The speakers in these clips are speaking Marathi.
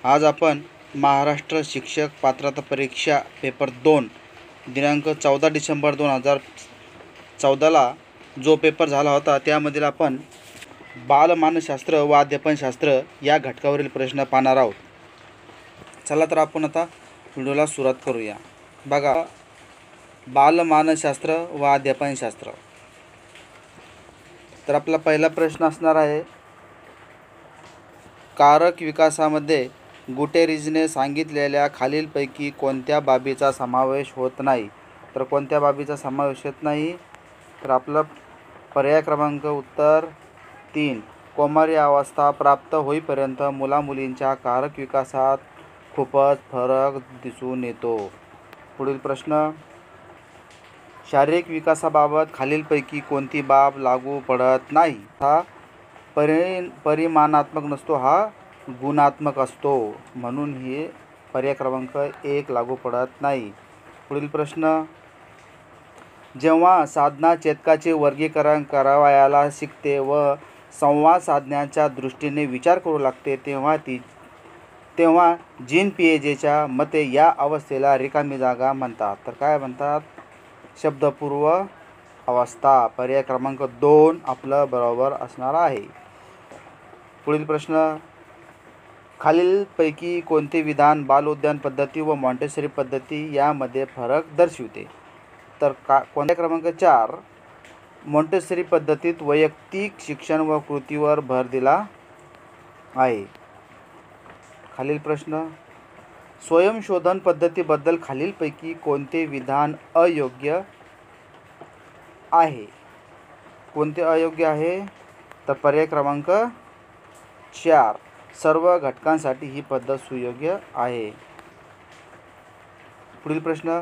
आज आपण महाराष्ट्र शिक्षक पात्रता परीक्षा पेपर 2 दिनांक 14 डिसेंबर 2014ला जो पेपर झाला होता त्यामधील आपण बालमानसशास्त्र व अध्यापनशास्त्र या घटकावरील प्रश्न पाहणार आहोत. चला तर आपण आता व्हिडिओला सुरुवात करूया. बघा, बालमानसशास्त्र व अध्यापनशास्त्र. तर आपला पहिला प्रश्न असणार आहे, कारक विकासामध्ये गुटेरीजने सांगितलेल्या खालीलपैकी कोणत्या बाबीचा समावेश होत नाही? तर कोणत्या बाबीचा समावेश होत नाही? तर आपलं पर्याय क्रमांक उत्तर 3, कौमार्य अवस्था प्राप्त होईपर्यंत मुलामुलींच्या कारक विकासात खूपच फरक दिसून येतो. पुढील प्रश्न, शारीरिक विकासाबाबत खालीलपैकी कोणती बाब लागू पडत नाही? हा परिमाणात्मक नसतो, हा गुणात्मक असतो, म्हणून हे पर्याय क्रमांक 1 लागू पडत नाही. पुढील प्रश्न, जेव्हा साधना चेतकाचे वर्गीकरण करावयाला शिकते व संवाद साधण्याच्या दृष्टीने विचार करू लागते तेव्हा जीन पिएजेच्या मते या अवस्थेला रिकामी जागा म्हणतात. तर काय म्हणतात? शब्दपूर्व अवस्था. पर्याय क्रमांक 2 आपलं बरोबर असणार आहे. पुढील प्रश्न, खालीलपैकी कोणते विधान बालउद्यान पद्धती व मॉन्टेसरी पद्धती यामध्ये फरक दर्शविते? तर कोणत्या क्रमांक 4, मॉन्टेसरी पद्धतीत वैयक्तिक शिक्षण व कृतीवर भर दिला आहे. खालील प्रश्न, स्वयंशोधन पद्धतीबद्दल खालीलपैकी कोणते विधान अयोग्य आहे? कोणते अयोग्य आहे? तर पर्याय क्रमांक 4, सर्व घटकांसाठी ही पद्धत सुयोग्य आहे. पुढील प्रश्न,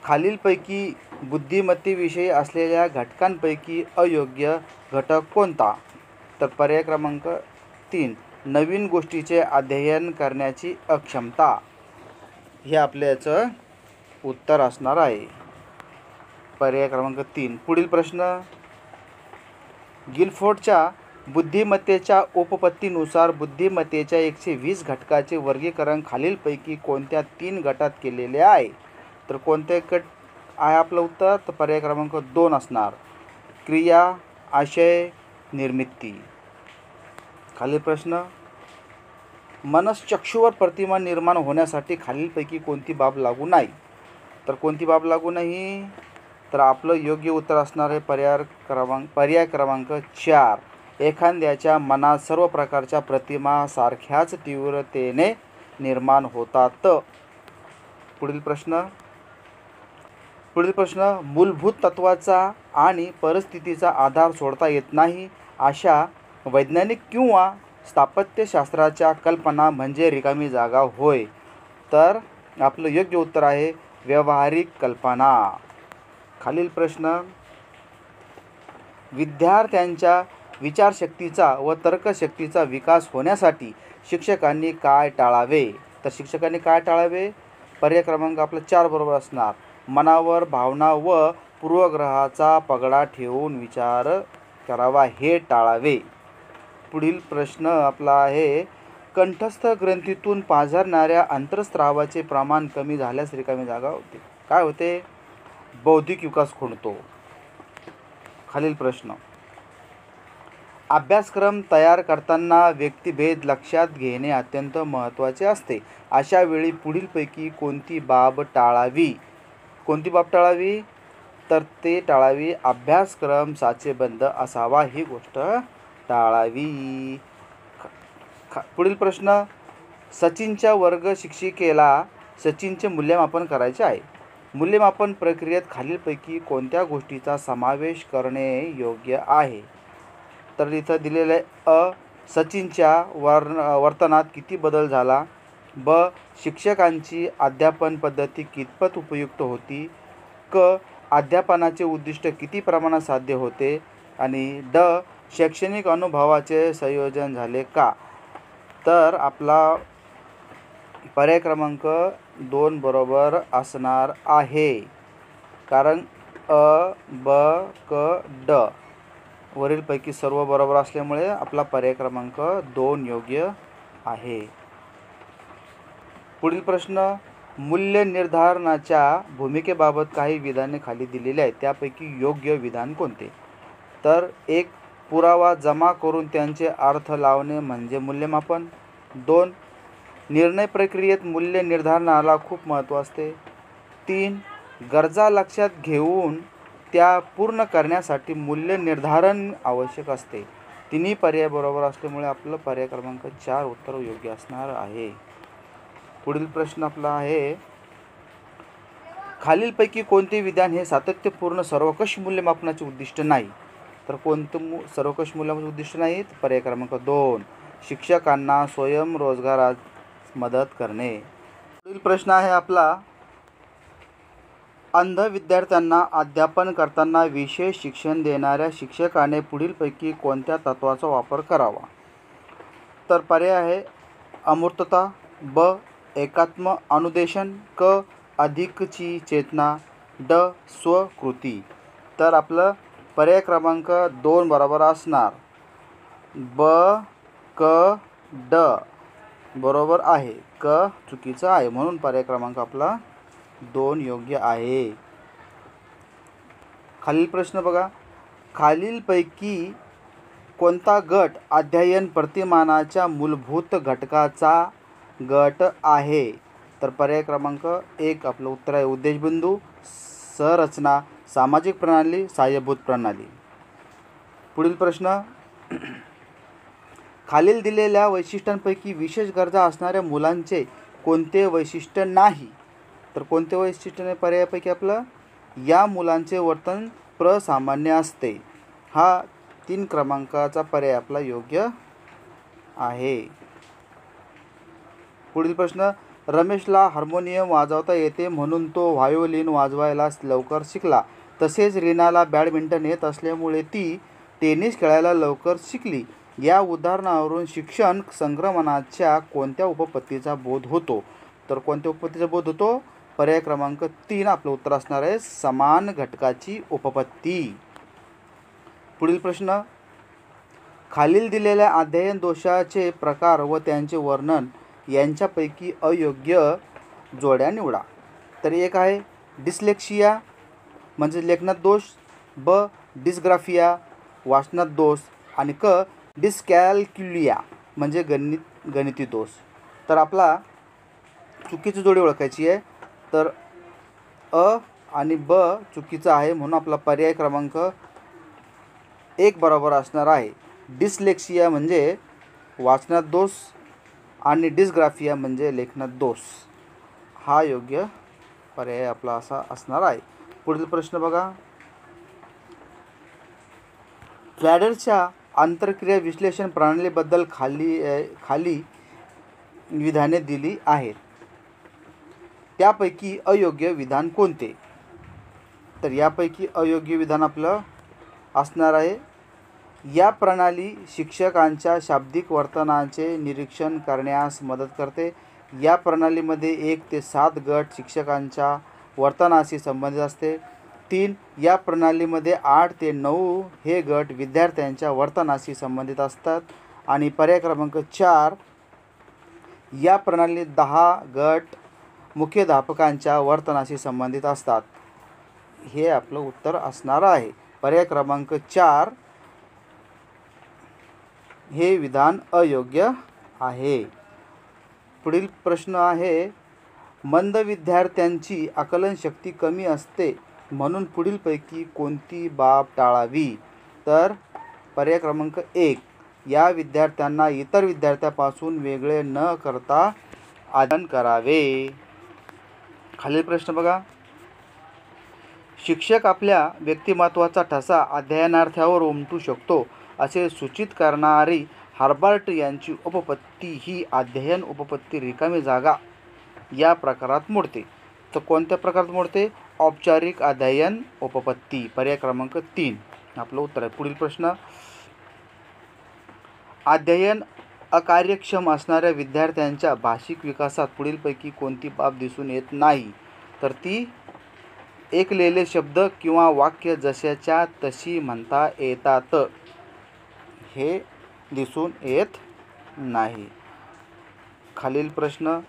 खालीलपैकी बुद्धिमत्तेविषयी असलेल्या घटकांपैकी अयोग्य घटक कोणता? तर पर्याय क्रमांक 3, नवीन गोष्टीचे अध्ययन करण्याची अक्षमता. हे आपल्या याचं उत्तर असणार आहे. पर्याय क्रमांक 3. पुढील प्रश्न, गिलफोर्डच्या बुद्धिमत्तेच्या उपपत्तीनुसार बुद्धिमत्तेच्या 120 घटकाचे वर्गीकरण खालीलपैकी कोणत्या 3 गटात केलेले आहे? तर कोणते गट आहे आपलं उत्तर? तर पर्याय क्रमांक 2 असणार, क्रिया, आशय, निर्मिती. खालील प्रश्न, मनश्चक्षुवर प्रतिमा निर्माण होण्यासाठी खालीलपैकी कोणती बाब लागू नाही? तर कोणती बाब लागू नाही? तर आपलं योग्य उत्तर असणार आहे पर्याय क्रमांक 4, एखाद्याच्या मनात सर्व प्रकारच्या प्रतिमा सारख्याच तीव्रतेने निर्माण होतात. पुढील प्रश्न, मूलभूत तत्वाचा आणि परिस्थितीचा आधार सोडता येत नाही अशा वैज्ञानिक किंवा स्थापत्यशास्त्राच्या कल्पना म्हणजे रिकामी जागा होय. तर आपलं योग्य उत्तर आहे व्यावहारिक कल्पना. खालील प्रश्न, विद्यार्थ्यांच्या विचारशक्तीचा व तर्कशक्तीचा विकास होण्यासाठी शिक्षकांनी काय टाळावे? तर शिक्षकांनी काय टाळावे? पर्याय क्रमांक आपलं 4 बरोबर असणार, मनावर भावना व पूर्वग्रहाचा पगडा ठेवून विचार करावा, हे टाळावे. पुढील प्रश्न आपला आहे, कंठस्थ ग्रंथीतून पाझरणाऱ्या अंतर्स्रावाचे प्रमाण कमी झाल्यास रिकामी जागा होते. काय होते? बौद्धिक विकास खुंटतो. खालील प्रश्न, अभ्यासक्रम तयार करताना व्यक्तिभेद लक्षात घेणे अत्यंत महत्त्वाचे असते. अशा वेळी पुढीलपैकी कोणती बाब टाळावी? कोणती बाब टाळावी? तर ते टाळावी, अभ्यासक्रम साचेबद्ध असावा, ही गोष्ट टाळावी. पुढील प्रश्न, सचिनच्या वर्ग शिक्षिकेला सचिनचे मूल्यमापन करायचे आहे. मूल्यमापन प्रक्रियेत खालीलपैकी कोणत्या गोष्टीचा समावेश करणे योग्य आहे? तर इथं दिलेलं आहे, अ, सचिनच्या वर्तनात किती बदल झाला, ब, शिक्षकांची अध्यापन पद्धती कितपत उपयुक्त होती, क, अध्यापनाचे उद्दिष्ट किती प्रमाणात साध्य होते, आणि ड, शैक्षणिक अनुभवाचे संयोजन झाले का? तर आपला पर्याय क्रमांक 2 बरोबर असणार आहे, कारण अ, ब, क, ड वरीलपैकी सर्व बरोबर असल्यामुळे आपला पर्याय क्रमांक 2 योग्य आहे. पुढील प्रश्न, मूल्य निर्धारणाच्या भूमिकेबाबत काही विधाने खाली दिलेली आहेत, त्यापैकी योग्य विधान कोणते? तर 1. पुरावा जमा करून त्यांचे अर्थ लावणे म्हणजे मूल्यमापन. 2. निर्णय प्रक्रियेत मूल्य निर्धारणाला खूप महत्त्व असते. 3. गरजा लक्षात घेऊन त्या पूर्ण करण्यासाठी मूल्य निर्धारण आवश्यक असते. तिन्ही पर्याय बरोबर असल्यामुळे आपलं पर्याय क्रमांक 4 उत्तर योग्य असणार आहे. पुढील प्रश्न आपला आहे, खालीलपैकी कोणते विधान हे सातत्यपूर्ण सर्वंकष मूल्यमापनाचे उद्दिष्ट नाही? तर कोणतं सर्वंकष मूल्यमापनाचे उद्दिष्ट नाही? पर्याय क्रमांक 2, शिक्षकांना स्वयंरोजगारात मदत करणे. पुढील प्रश्न आहे आपला, अंध विद्यार्थ्यांना अध्यापन करताना विशेष शिक्षण देणाऱ्या शिक्षकाने पुढीलपैकी कोणत्या तत्त्वाचा वापर करावा? तर पर्याय आहे अमूर्तता, ब. एकात्म अनुदेशन, क. अधिकची चेतना, ड. स्वकृती. तर आपलं पर्याय क्रमांक 2 बरोबर असणार. ब, क, ड बरोबर आहे, क चुकीचं आहे, म्हणून पर्याय क्रमांक आपला 2 योग्य आहे. खालील प्रश्न बघा, खालीलपैकी कोणता गट अध्ययन प्रतिमानाच्या मूलभूत घटकाचा गट आहे? तर पर्याय क्रमांक 1 आपलं उत्तर आहे उद्देशबिंदू, संरचना, सामाजिक प्रणाली, सहाय्यभूत प्रणाली. पुढील प्रश्न, खालील दिलेल्या वैशिष्ट्यांपैकी विशेष गरजा असणाऱ्या मुलांचे कोणते वैशिष्ट्य नाही? तर कोणते वैशिष्ट्य नाही पर्यायापैकी आपलं, या मुलांचे वर्तन प्रसामान्य असते. हा 3 क्रमांकाचा पर्याय आपला योग्य आहे. पुढील प्रश्न, रमेशला हार्मोनियम वाजवता येते म्हणून तो व्हायोलिन वाजवायला लवकर शिकला. तसेच रीनाला बॅडमिंटन येत असल्यामुळे ती टेनिस खेळायला लवकर शिकली. या उदाहरणावरून शिक्षण संक्रमणाच्या कोणत्या उपपत्तीचा बोध होतो? तर कोणत्या उपपत्तीचा बोध होतो? पर्याय क्रमांक 3 आपलं उत्तर असणार आहे समान घटकाची उपपत्ती. पुढील प्रश्न, खालील दिलेल्या अध्ययन दोषाचे प्रकार व त्यांचे वर्णन यांच्यापैकी अयोग्य जोड्या निवडा. तर 1 आहे डिस्लेक्सिया म्हणजे लेखनात दोष, ब. डिस्ग्राफिया वाचनात दोष, आणि क. डिस्कॅल्क्युलिया म्हणजे गणिती दोष. तर आपला चुकीची जोडी ओळखायची आहे. तर अ आणि ब चुकीचं आहे, म्हणून आपला पर्याय क्रमांक 1 बरोबर असणार आहे. डिस्लेक्सिया म्हणजे वाचनात दोष आणि डिस्ग्राफिया म्हणजे लेखनात दोष. हा योग्य पर्याय आपला असा असणार आहे. पुढील प्रश्न बघा, फ्लॅडरच्या आंतरक्रिया विश्लेषण प्रणालीबद्दल खाली विधाने दिली आहेत, त्यापैकी अयोग्य विधान कोणते? तर यापैकी अयोग्य विधान आपलं असणार आहे, या प्रणाली शिक्षकांच्या शाब्दिक वर्तनाचे निरीक्षण करण्यास मदत करते. या प्रणालीमध्ये 1 ते 7 गट शिक्षकांच्या वर्तनाशी संबंधित असते. 3. या प्रणालीमध्ये 8 ते 9 हे गट विद्यार्थ्यांच्या वर्तनाशी संबंधित असतात. आणि पर्याय क्रमांक 4, या प्रणालीत 10 गट मुख्याध्यापकांच्या वर्तनाशी संबंधित असतात. हे आपलं उत्तर असणार आहे. पर्याय क्रमांक 4 हे विधान अयोग्य आहे. पुढील प्रश्न आहे, मंद विद्यार्थ्यांची आकलन शक्ती कमी असते म्हणून पुढीलपैकी कोणती बाब टाळावी? तर पर्याय क्रमांक 1, या विद्यार्थ्यांना इतर विद्यार्थ्यांपासून वेगळे न करता अध्ययन करावे. खालील प्रश्न बघा, शिक्षक आपल्या व्यक्तिमत्त्वाचा ठसा अध्ययनार्थ्यावर उमटू शकतो असे सूचित करणारी हार्बर्ट यांची उपपत्ती ही अध्ययन उपपत्ती रिकामी जागा या प्रकारात मोडते. तर कोणत्या प्रकारात मोडते? औपचारिक अध्ययन उपपत्ती. पर्याय क्रमांक 3 आपलं उत्तर आहे. पुढील प्रश्न, अध्ययन अकार्यक्षम असणाऱ्या विद्यार्थ्यांच्या भाषिक विकासात पुढीलपैकी कोणती बाब दिसून येत नाही? तर ती ऐकलेले शब्द किंवा वाक्य जशाच्या तशी म्हणता येतात हे दिसून येत नाही. खालील प्रश्न,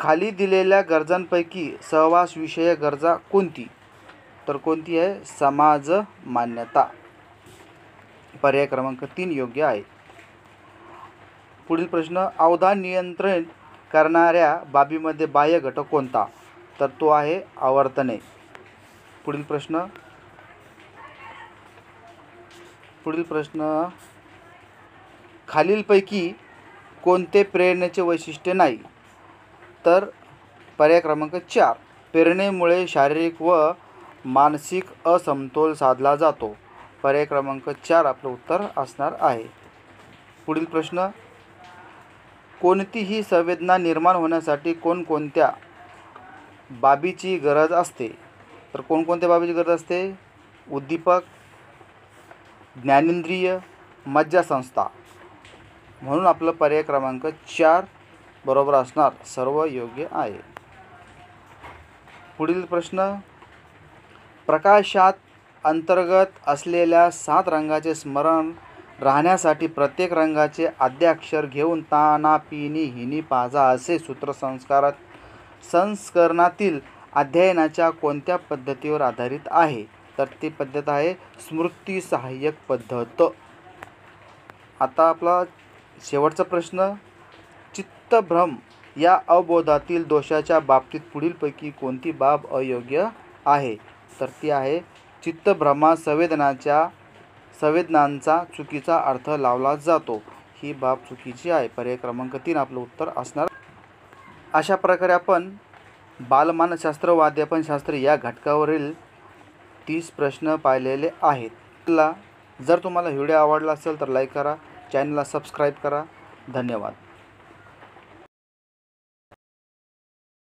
खाली दिलेल्या गरजांपैकी सहवास विषयक गरजा कोणती? तर कोणती आहे? समाज मान्यता. पर्याय क्रमांक 3 योग्य आहे. पुढील प्रश्न, अवधान नियंत्रित करणाऱ्या बाबीमध्ये बाह्य घटक कोणता? तर तो आहे आवर्तने. पुढील प्रश्न, खालीलपैकी कोणते प्रेरणेचे वैशिष्ट्य नाही? तर पर्याय क्रमांक 4, प्रेरणेमुळे शारीरिक व मानसिक असमतोल साधला जातो. पर्याय क्रमांक 4 आपलं उत्तर असणार आहे. पुढील प्रश्न, कोणतीही संवेदना निर्माण होण्यासाठी कोणकोणत्या बाबीची गरज असते? तर कोणकोणत्या बाबीची गरज असते? उद्दीपक, ज्ञानेंद्रिय, मज्जासंस्था. म्हणून आपलं पर्याय क्रमांक 4 बरोबर असणार. सर्व योग्य आहे. पुढील प्रश्न, प्रकाशात अंतर्गत असलेल्या 7 रंगाचे स्मरण राहण्यासाठी प्रत्येक रंगाचे आद्याक्षर घेऊन ताना पिनी हिनी पाजा असे संस्करणातील अध्ययनाच्या कोणत्या पद्धतीवर आधारित आहे? तर ती पद्धत आहे स्मृती सहाय्यक पद्धत. आता आपला शेवटचा प्रश्न, चित्तभ्रम या अवबोधातील दोषाच्या बाबतीत पुढीलपैकी कोणती बाब अयोग्य आहे? तर ती आहे चित्तभ्रमात संवेदनांचा चुकीचा अर्थ लावला जातो. ही बाब चुकीची आहे. पर्याय क्रमांक 3 आपलं उत्तर असणार. अशा प्रकारे आपण बालमानसशास्त्र व अध्यापनशास्त्र या घटकावरील 30 प्रश्न पाहिलेले आहेत. जर तुम्हाला व्हिडिओ आवडला असेल तर लाईक करा, चॅनलला सबस्क्राईब करा. धन्यवाद.